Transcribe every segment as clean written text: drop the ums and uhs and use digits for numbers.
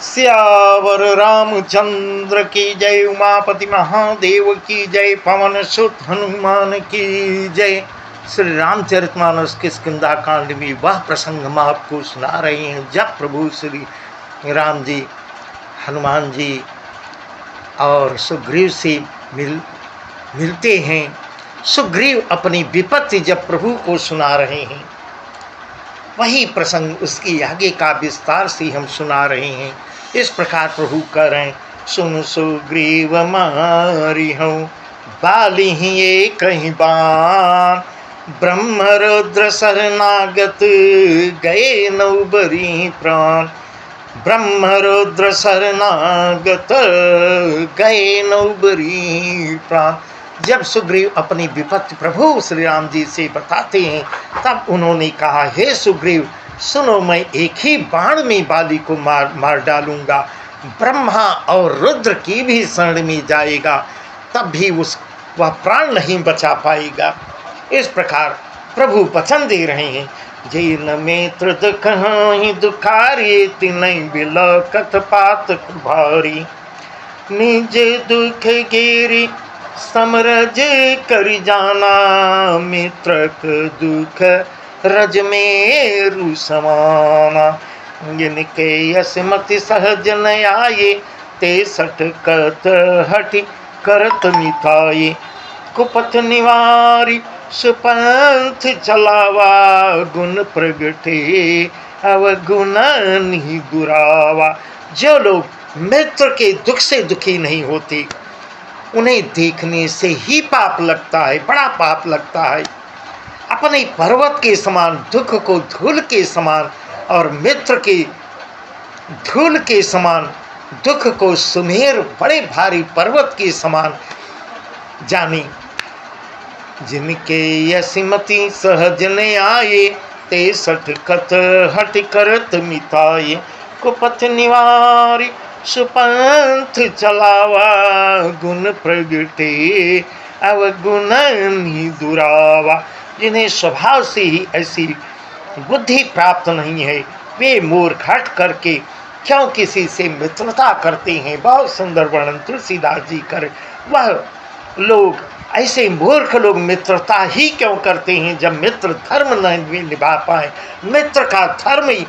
सियावर रामचंद्र की जय। उमापति महादेव की जय। पवन सुत हनुमान की जय। श्री रामचरितमानस किष्किंधा कांड में वह प्रसंग हम आपको सुना रहे हैं जब प्रभु श्री राम जी हनुमान जी और सुग्रीव से मिलते हैं। सुग्रीव अपनी विपत्ति जब प्रभु को सुना रहे हैं, वही प्रसंग उसकी आगे का विस्तार से हम सुना रहे हैं। इस प्रकार प्रभु कह रहे हैं, सुन सुग्रीव मारी हूँ बाली ही ये कहीं बान, ब्रह्म रुद्र शरणागत गए नौबरी प्राण, ब्रह्म रुद्र शरणागत गए नौबरी प्राण। जब सुग्रीव अपनी विपत्ति प्रभु श्री राम जी से बताते हैं, तब उन्होंने कहा, हे सुग्रीव सुनो, मैं एक ही बाण में बाली को मार डालूंगा, ब्रह्मा और रुद्र की भी शरण में जाएगा, तब भी वह प्राण नहीं बचा पाएगा। इस प्रकार प्रभु वचन दे रहे हैं, जिन मित्र दुखहि दुखारी तिनहि बिलखत पात भारी, निज दुख गिरि समरज कर जाना, मित्रक दुख रज मेरु समाना, जिनके यसमति सहज न आये, ते सटकत हठि करत मिताये, कुपथ निवारी सुपंथ चलावा, गुण प्रगटे अवगुण नहीं दुरावा। जो लोग मित्र के दुख से दुखी नहीं होते, उन्हें देखने से ही पाप लगता है, बड़ा पाप लगता है। अपने पर्वत के समान दुख को धूल के समान और मित्र के धूल के समान दुख को सुमेर बड़े भारी पर्वत के समान जाने। जिनके यसिमति सहज ने आए, ते सटकत हट करत मिताये, कुपथ निवारी सुपंथ चलावा, गुण प्रगटे अवगुण नहीं दुरावा। जिन्हें स्वभाव से ही ऐसी बुद्धि प्राप्त नहीं है, वे मूर्ख हट करके क्यों किसी से मित्रता करते हैं। बहुत सुंदर वर्णन तुलसीदास जी कर, वह लोग ऐसे मूर्ख लोग मित्रता ही क्यों करते हैं जब मित्र धर्म नहीं निभा पाए। मित्र का धर्म ही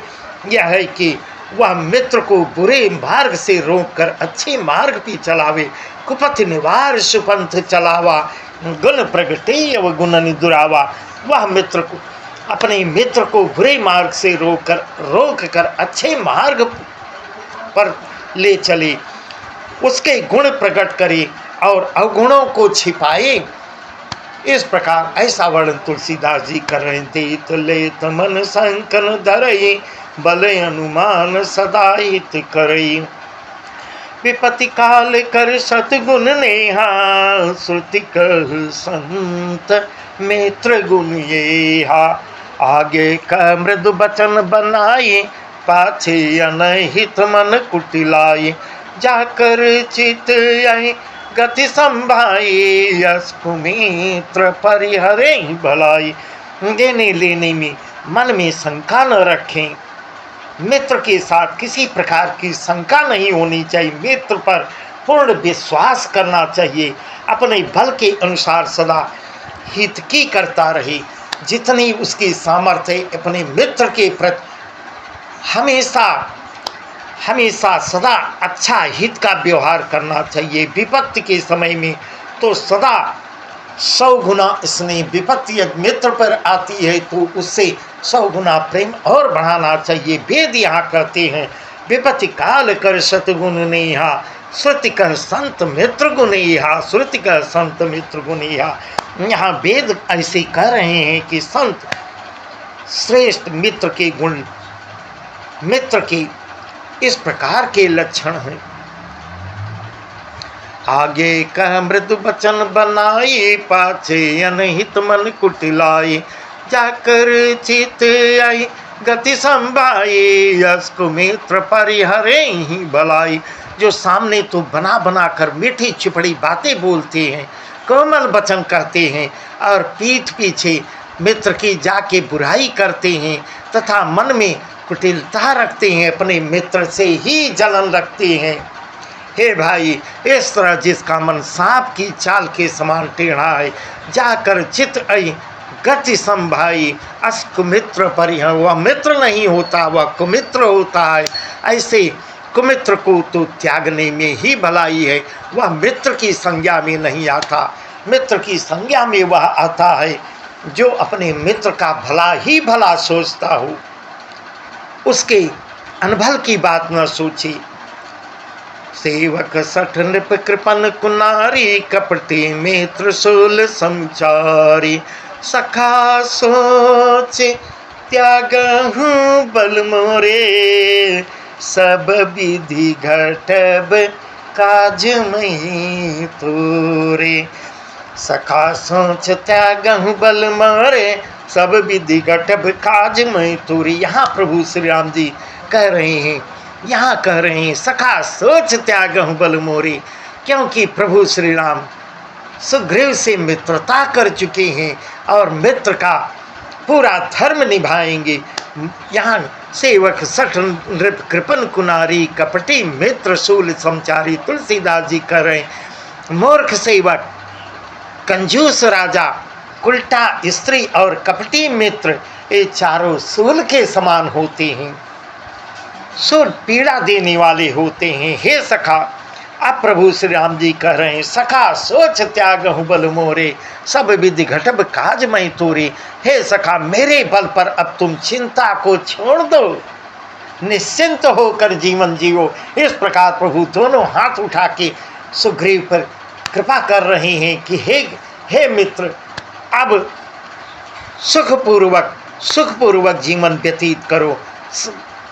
यह है कि वह मित्र को बुरे मार्ग से रोककर अच्छे मार्ग पे चलावे। कुपथ निवार सुपंथ चलावा, गुण प्रगटे व गुण निदुरावा। वह मित्र को अपने मित्र को बुरे मार्ग से रोक कर अच्छे मार्ग पर ले चले, उसके गुण प्रकट करे और अवगुणों को छिपाए। इस प्रकार ऐसा वर्णन तुलसीदास जी कर रहे थे। तो लेत मन संकन धरई, बल अनुमान सदा हित करई, विपत्ति काल कर सतगुण नेहा, श्रुति कह संत मित्र गुण येहा, आगे का मृदु बचन बनाए, पाछे अनहित मन कुटिलाए, जाकर चित आई गति संभाई, यस्कु मित्र परिहरे भलाई। देने लेने में मन में शंका न रखें, मित्र के साथ किसी प्रकार की शंका नहीं होनी चाहिए, मित्र पर पूर्ण विश्वास करना चाहिए, अपने बल के अनुसार सदा हित की करता रहे। जितनी उसकी सामर्थ्य अपने मित्र के प्रति हमेशा सदा अच्छा हित का व्यवहार करना चाहिए। विपत्ति के समय में तो सदा 100 गुना स्नेह, विपत्ति यदि मित्र पर आती है तो उससे 100 गुना प्रेम और बढ़ाना चाहिए। वेद यहाँ कहते हैं, विपत्ति काल कर सतगुण नेहा, श्रुति कह संत मित्र गुण येहा, श्रुति कह संत मित्र गुण येहा। यहाँ वेद ऐसे कह रहे हैं कि संत श्रेष्ठ मित्र के गुण, मित्र के इस प्रकार के लक्षण हैं। आगे कह मृदु वचन बनाए, पाछे अनहित मन कुटिलाए, जाकर चित आई गति संभाए, यस्कु मित्र परिहरे ही भलाई। जो सामने तो बना कर मीठी चिपड़ी बातें बोलते हैं, कोमल वचन कहते हैं और पीठ पीछे मित्र की जाके बुराई करते हैं तथा मन में कुटिलता रखते हैं, अपने मित्र से ही जलन रखते हैं। हे भाई, इस तरह जिसका मन सांप की चाल के समान टेढ़ा है, जाकर चित आई गति संभाई अस कुमित्र परिह, वह मित्र नहीं होता, वह कुमित्र होता है। ऐसे कुमित्र को तो त्यागने में ही भलाई है, वह मित्र की संज्ञा में नहीं आता। मित्र की संज्ञा में वह आता है जो अपने मित्र का भला ही भला सोचता हो, उसके अनभल की बात न सोचे। सेवक सठ नृप कृपन कुनारी, कपटी मित्र सोल समचारी। सखा सोच त्यागहु बल मोरे, सब विधि घटब काज मही तोरे। सखा सोच त्यागहु बल मोरे, सब विधि घटब काज मही तोरे। यहाँ प्रभु श्री राम जी कह रहे हैं, यहाँ कह रहे हैं सखा सोच त्यागहु बल मोरे, क्योंकि प्रभु श्री राम सुग्रीव से मित्रता कर चुके हैं और मित्र का पूरा धर्म निभाएंगे। यहाँ सेवक सठ नृप कृपन कुनारी, कपटी मित्र शूल समचारी। तुलसीदास जी कह रहे हैं मूर्ख सेवक, कंजूस राजा, उल्टा स्त्री और कपटी मित्र, ये चारों शूल के समान होते हैं, शूल पीड़ा देने वाले होते हैं। हे सखा, अब प्रभु श्री राम जी कह रहे हैं सखा सोच त्यागहु बल मोरे, सब विधि घटब काज मई तोरे। हे सखा, मेरे बल पर अब तुम चिंता को छोड़ दो, निश्चिंत होकर जीवन जियो। इस प्रकार प्रभु दोनों हाथ उठा के सुग्रीव पर कृपा कर रहे हैं कि हे मित्र, अब सुखपूर्वक जीवन व्यतीत करो,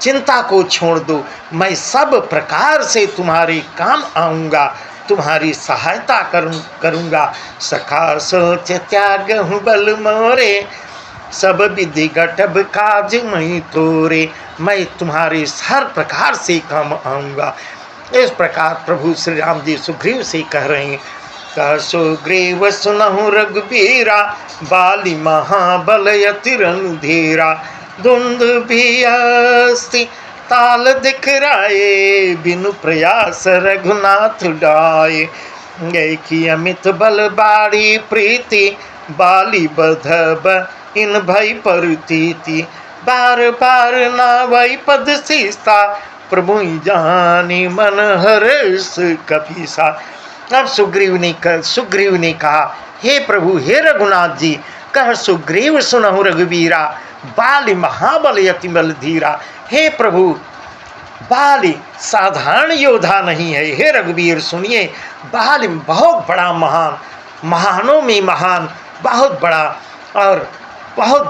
चिंता को छोड़ दो, मैं सब प्रकार से तुम्हारे काम आऊँगा, तुम्हारी सहायता करूँगा। सखा सोच त्यागहु बल मोरे, सब विधि घटब काज मही तोरे। मैं तुम्हारे हर प्रकार से काम आऊँगा। इस प्रकार प्रभु श्री राम जी सुग्रीव से कह रहे हैं, कह सुग्रीव सुनहु रघुबीरा, बाली महाबल यति रणधीरा। धुंध भी अस्ति ताल दिखराए, बिनु प्रयास रघुनाथ डाए। की अमित बल बाड़ी प्रीति, बाली बधब इन भई परतीति। बार बार नावई पद सीसा, प्रभु जानी मन हर्ष कपीसा। अब सुग्रीव ने कहा, हे प्रभु, हे रघुनाथ जी, कह सुग्रीव सुनहु रघुबीरा, बाली महाबल यति बल धीरा। हे प्रभु, बाली साधारण योद्धा नहीं है। हे रघुवीर सुनिए, बाली बहुत बड़ा महान, महानों में महान, बहुत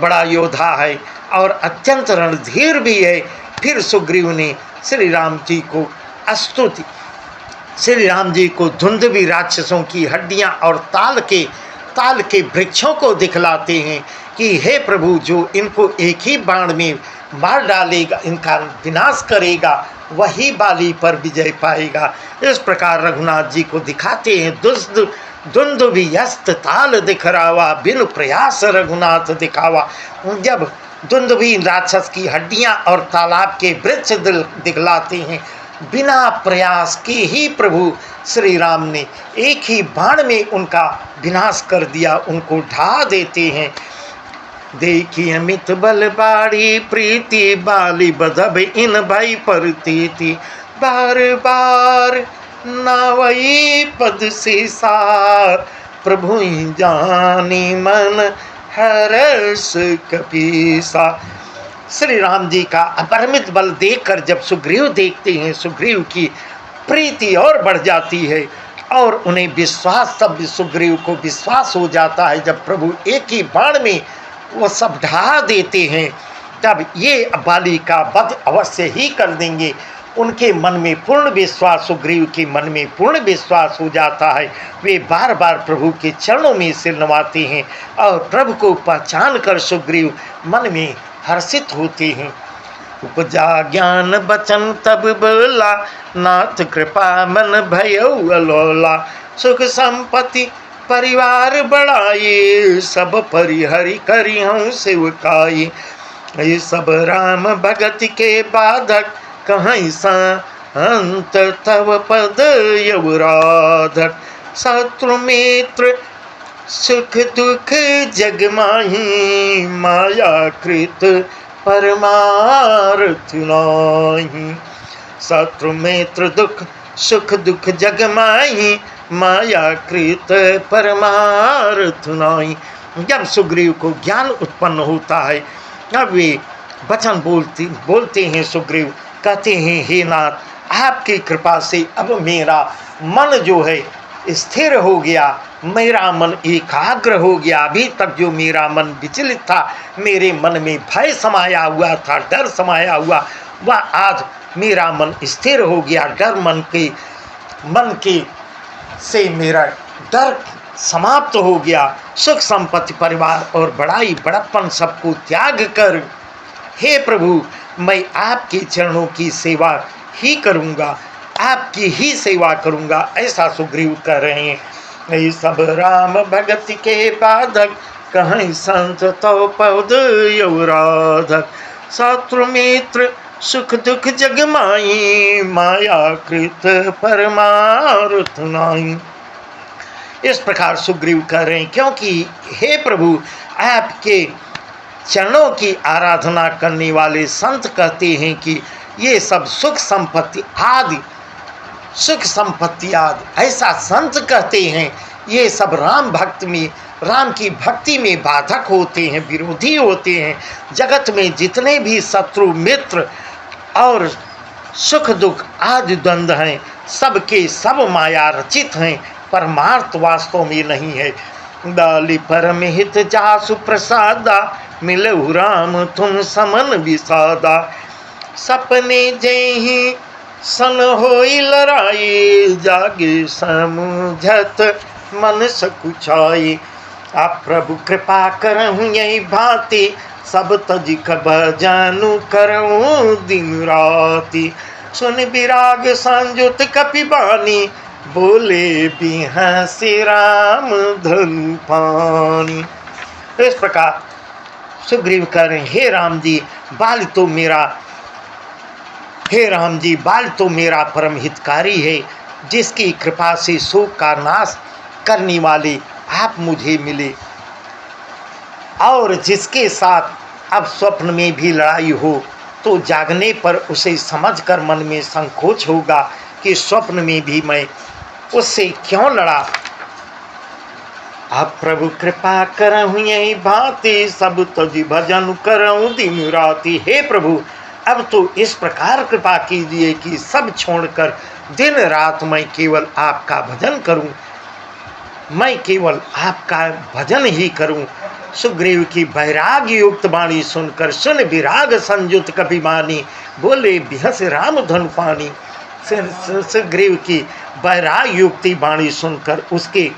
बड़ा योद्धा है और अत्यंत रणधीर भी है। फिर सुग्रीव ने श्री राम जी को स्तुति, श्री राम जी को धुंधवी राक्षसों की हड्डियां और ताल के वृक्षों को दिखलाते हैं कि हे प्रभु, जो इनको एक ही बाण में मार डालेगा, इनका विनाश करेगा, वही बाली पर विजय पाएगा। इस प्रकार रघुनाथ जी को दिखाते हैं। धुंधवी यस्त ताल दिखरावा, बिनु प्रयास रघुनाथ दिखावा। जब धुंधवी राक्षस की हड्डियां और तालाब के वृक्ष दिखलाते हैं, बिना प्रयास के ही प्रभु श्री राम ने एक ही बाण में उनका विनाश कर दिया, उनको ढा देते हैं। देखी अमित बल बाड़ी प्रीति, बाली बधब इन भई परतीति। बार बार नावई पद सीसा, प्रभु जानी मन हर्ष कपीसा। श्री राम जी का अपरिमित बल देखकर जब सुग्रीव देखते हैं, सुग्रीव की प्रीति और बढ़ जाती है और उन्हें विश्वास, तब सुग्रीव को विश्वास हो जाता है जब प्रभु एक ही बाण में वो सब ढहा देते हैं, तब ये बाली का वध अवश्य ही कर देंगे। उनके मन में पूर्ण विश्वास, सुग्रीव के मन में पूर्ण विश्वास हो जाता है। वे बार बार प्रभु के चरणों में सिर नवाते हैं और प्रभु को पहचान कर सुग्रीव मन में हर्षित होते हैं। उपजा ज्ञान बचन तब बोला, नाथ कृपा मन भयो अलोला। सुख संपत्ति परिवार बढ़ाई, सब परिहरि करी हूँ सेवकाई। ये सब राम भगत के बाधक, कहीं सा अंत तव पद यवराधक। शत्रु मित्र सुख दुख जग माही, माया कृत परमार्थ नाही। शत्रु मित्र दुख सुख दुख जग माही, माया कृत परमार्थ नाही। जब सुग्रीव को ज्ञान उत्पन्न होता है, अब वे वचन बोलते हैं। सुग्रीव कहते हैं, हे नाथ, आपकी कृपा से अब मेरा मन जो है स्थिर हो गया, मेरा मन एकाग्र हो गया। अभी तक जो मेरा मन विचलित था, मेरे मन में भय समाया हुआ था, डर समाया हुआ, वह आज मेरा मन स्थिर हो गया। डर मन के से मेरा डर समाप्त हो गया। सुख संपत्ति परिवार और बड़ाई बड़प्पन सबको त्याग कर, हे प्रभु, मैं आपके चरणों की सेवा ही करूँगा, आपकी ही सेवा करूँगा, ऐसा सुग्रीव कह रहे हैं। ये सब राम भगत के बाधक, कहीं संत तो पद यवराधक। शत्रु मित्र सुख दुख जग माई, माया कृत परमार्थ नाही। इस प्रकार सुग्रीव कह रहे हैं, क्योंकि हे प्रभु, आपके चरणों की आराधना करने वाले संत कहते हैं कि ये सब सुख संपत्ति आदि ऐसा संत कहते हैं, ये सब राम की भक्ति में बाधक होते हैं, विरोधी होते हैं। जगत में जितने भी शत्रु मित्र और सुख दुख आदि द्वंद्व हैं, सबके सब माया रचित हैं, परमार्थ वास्तव में नहीं है। डाली परमहित जासु प्रसादा, मिलहु राम तुम समन विसादा। सपने जेहि सन होई लड़ाई, जागे समुझत मन सकुचाई। आप प्रभु कृपा करहु यही भांति, सब तज कब जानू करऊँ दिन राति। सुन विराग संयुत कपिबानी, बोले बिहसी राम धनु पानी। इस प्रकार सुग्रीव कह रहे, हे राम जी, बाल तो मेरा परम हितकारी है, जिसकी कृपा से शोक का नाश करने वाले आप मुझे मिले, और जिसके साथ अब स्वप्न में भी लड़ाई हो तो जागने पर उसे समझकर मन में संकोच होगा कि स्वप्न में भी मैं उससे क्यों लड़ा। आप प्रभु कृपा करहु यही भांति, सब तजी भजन करऊँ दिन राति। हे प्रभु, अब तो इस प्रकार कृपा कीजिए कि सब छोड़कर दिन रात मैं केवल आपका भजन करूं, मैं केवल आपका भजन ही करूं। सुग्रीव की वैराग्य युक्त वाणी सुनकर, सुन विराग संयुत कपिबानी, बोले बिहस राम धनु पानी। सुग्रीव की वैराग्य युक्ति वाणी सुनकर, उसके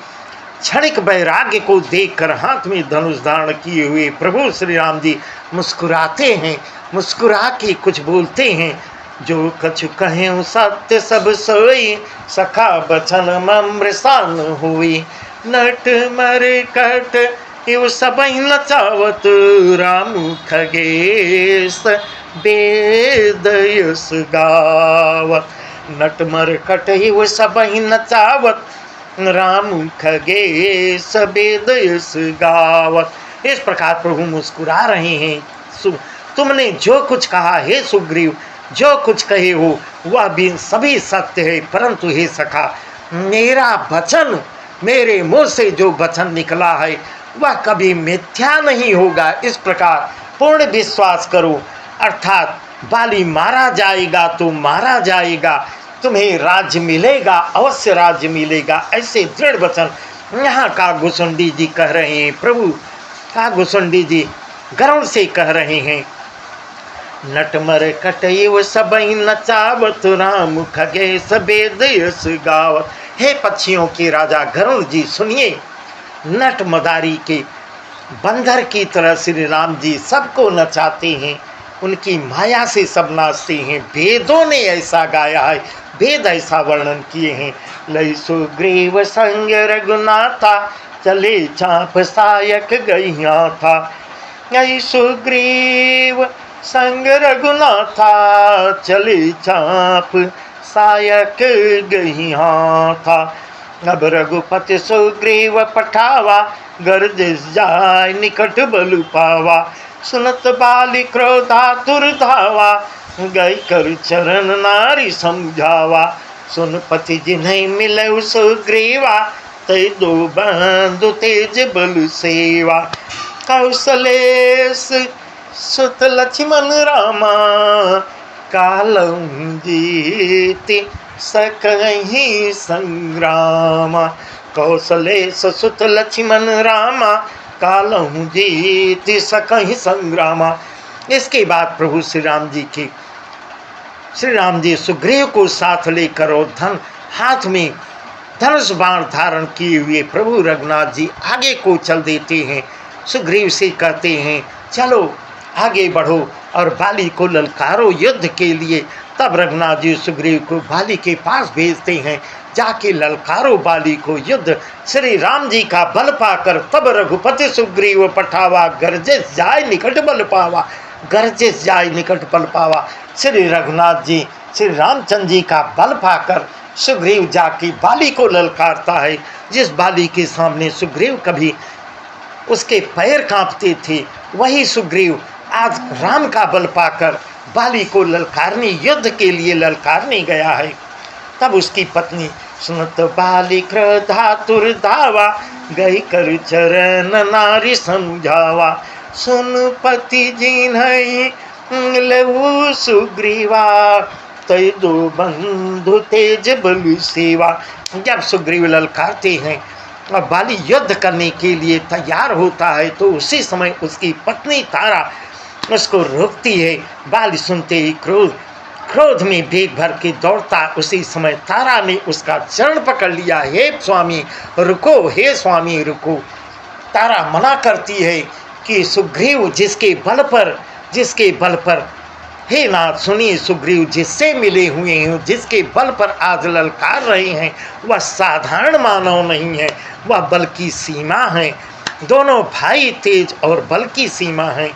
क्षणिक वैराग्य को देखकर हाथ में धनुष धारण किए हुए प्रभु श्री राम जी मुस्कुराते हैं। मुस्कुरा के कुछ बोलते हैं, जो कछु कहें सत्य सब सोई, सखा बचन ममृषान हुई। नट मर कट इव सबई नचावत, राम खगेश वेद यस गावत। नट मर कट इव सबई नचावत, राम खगेश वेद यस गावत। इस प्रकार प्रभु मुस्कुरा रहे हैं। तुमने जो कुछ कहा हे सुग्रीव, जो कुछ कहे हो वह भी सभी सत्य है, परंतु हे सखा, मेरा वचन, मेरे मुंह से जो वचन निकला है वह कभी मिथ्या नहीं होगा। इस प्रकार पूर्ण विश्वास करो, अर्थात बाली मारा जाएगा तो मारा जाएगा, तुम्हें राज्य मिलेगा, अवश्य राज्य मिलेगा, ऐसे दृढ़ वचन यहाँ काकभूषुंडी जी कह रहे हैं। प्रभु काकभूषुंडी जी गरुड़ से कह रहे हैं, नटमर कटैव सबई नचावत, राम खगेश वेद यस गावत। हे पक्षियों के राजा गरुड़ जी सुनिए, नट मदारी के बंदर की तरह श्री राम जी सबको नचाते हैं। उनकी माया से सब नाचते हैं। वेदों ने ऐसा गाया है, वेद ऐसा वर्णन किए हैं। लई सुग्रीव संग रघुनाथा, चले चाप सायक गैया था। लई सुग्रीव संग रघुनाथा, चले चाप सायक गैया था। अब रघुपति सुग्रीव पठावा, गर्जिस जाय निकट बल पावा। सुनत बाली क्रोधातुर धावा, गई कर चरण नारी समझावा। सुन पति जिन्हें मिले सुग्रीवा, तै दो बंधु तेज बल सेवा। कौशलेश सुत लक्ष्मण रामा, कालम जीति सकहि संग्रामा। कौशलेश सुत लक्ष्मण रामा, कालहु जीति सकहि संग्रामा। इसके बाद प्रभु श्री राम जी सुग्रीव को साथ लेकर और हाथ में धनुष बाण धारण किए हुए प्रभु रघुनाथ जी आगे को चल देते हैं। सुग्रीव से कहते हैं चलो आगे बढ़ो और बाली को ललकारो युद्ध के लिए। तब रघुनाथ जी सुग्रीव को बाली के पास भेजते हैं, जाके ललकारो बाली को युद्ध। श्री राम जी का बल पाकर तब रघुपति सुग्रीव पठावा, गर्जिस जाय निकट बल पावा। गर्जिस जाय निकट बल पावा। श्री रघुनाथ जी श्री रामचंद्र जी का बल पाकर सुग्रीव जाके बाली को ललकारता है। जिस बाली के सामने सुग्रीव कभी उसके पैर कांपते थे, वही सुग्रीव आज राम का बल पाकर बाली को ललकारने युद्ध के लिए ललकारने गया है। तब उसकी पत्नी सुनत बाली क्रोधातुर धावा, गई कर चरण नारी समझावा। सुन पति जिन्है लेऊ सुग्रीवा, तै दो बंधु तेज बल सेवा। जब सुग्रीव ललकारते हैं और बाली युद्ध करने के लिए तैयार होता है, तो उसी समय उसकी पत्नी तारा उसको रोकती है। बाली सुनते ही क्रोध में बेग भर के दौड़ता। उसी समय तारा ने उसका चरण पकड़ लिया। हे स्वामी रुको, हे स्वामी रुको। तारा मना करती है कि सुग्रीव जिसके बल पर हे नाथ सुनिए, सुग्रीव जिससे मिले हुए हैं, जिसके बल पर आज ललकार रहे हैं, वह साधारण मानव नहीं है, वह बल की सीमा है। दोनों भाई तेज और बल की सीमा है।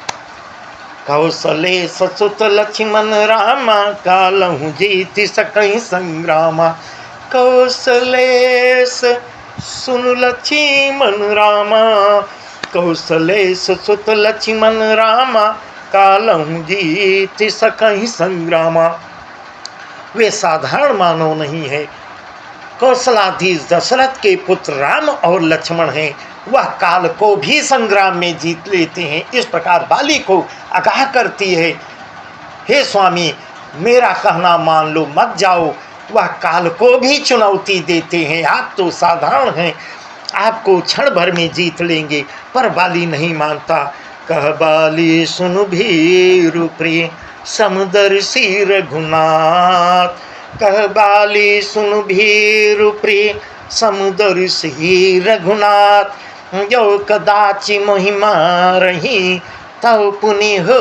कौशलेश सुत लक्ष्मण रामा, कालहु जीति सकहि संग्रामा। कौशलेश सुन लक्ष्मण रामा, कौशलेश सुत लक्ष्मण रामा, कालहु जीति सकहि संग्रामा। वे साधारण मानव नहीं है। कौशलाधीश दशरथ के पुत्र राम और लक्ष्मण हैं। वह काल को भी संग्राम में जीत लेते हैं। इस प्रकार बाली को आगाह करती है, हे स्वामी मेरा कहना मान लो, मत जाओ। वह काल को भी चुनौती देते हैं, आप तो साधारण हैं, आपको क्षण भर में जीत लेंगे। पर बाली नहीं मानता। कह बाली सुन भीरु प्रिय, समदर्शी रघुनाथ। कह बाली सुन भीरु प्रिय, समदर्शी रघुनाथ। जो कदाचि महिमा रही, तव पुनि हो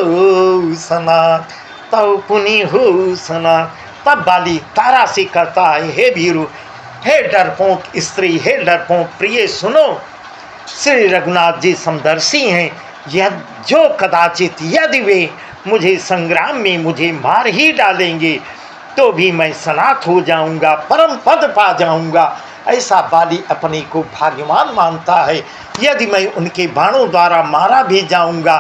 सनाथ, तव पुनि हो सनाथ। तब बाली तारा से कहता है, हे भीरु, हे डरपोक स्त्री, हे डरपोक प्रिय, सुनो। श्री रघुनाथ जी समदर्शी हैं। जो कदाचित यदि वे मुझे संग्राम में मुझे मार ही डालेंगे, तो भी मैं सनाथ हो जाऊंगा, परम पद पा जाऊंगा। ऐसा बाली अपने को भाग्यवान मानता है। यदि मैं उनके बाणों द्वारा मारा भी जाऊंगा,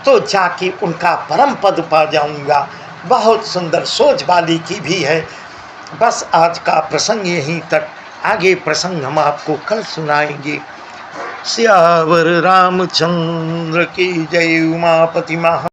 तो जाके उनका परम पद पा जाऊंगा। बहुत सुंदर सोच बाली की भी है। बस आज का प्रसंग यहीं तक। आगे प्रसंग हम आपको कल सुनाएंगे। सियावर रामचंद्र की जय। उमापति महा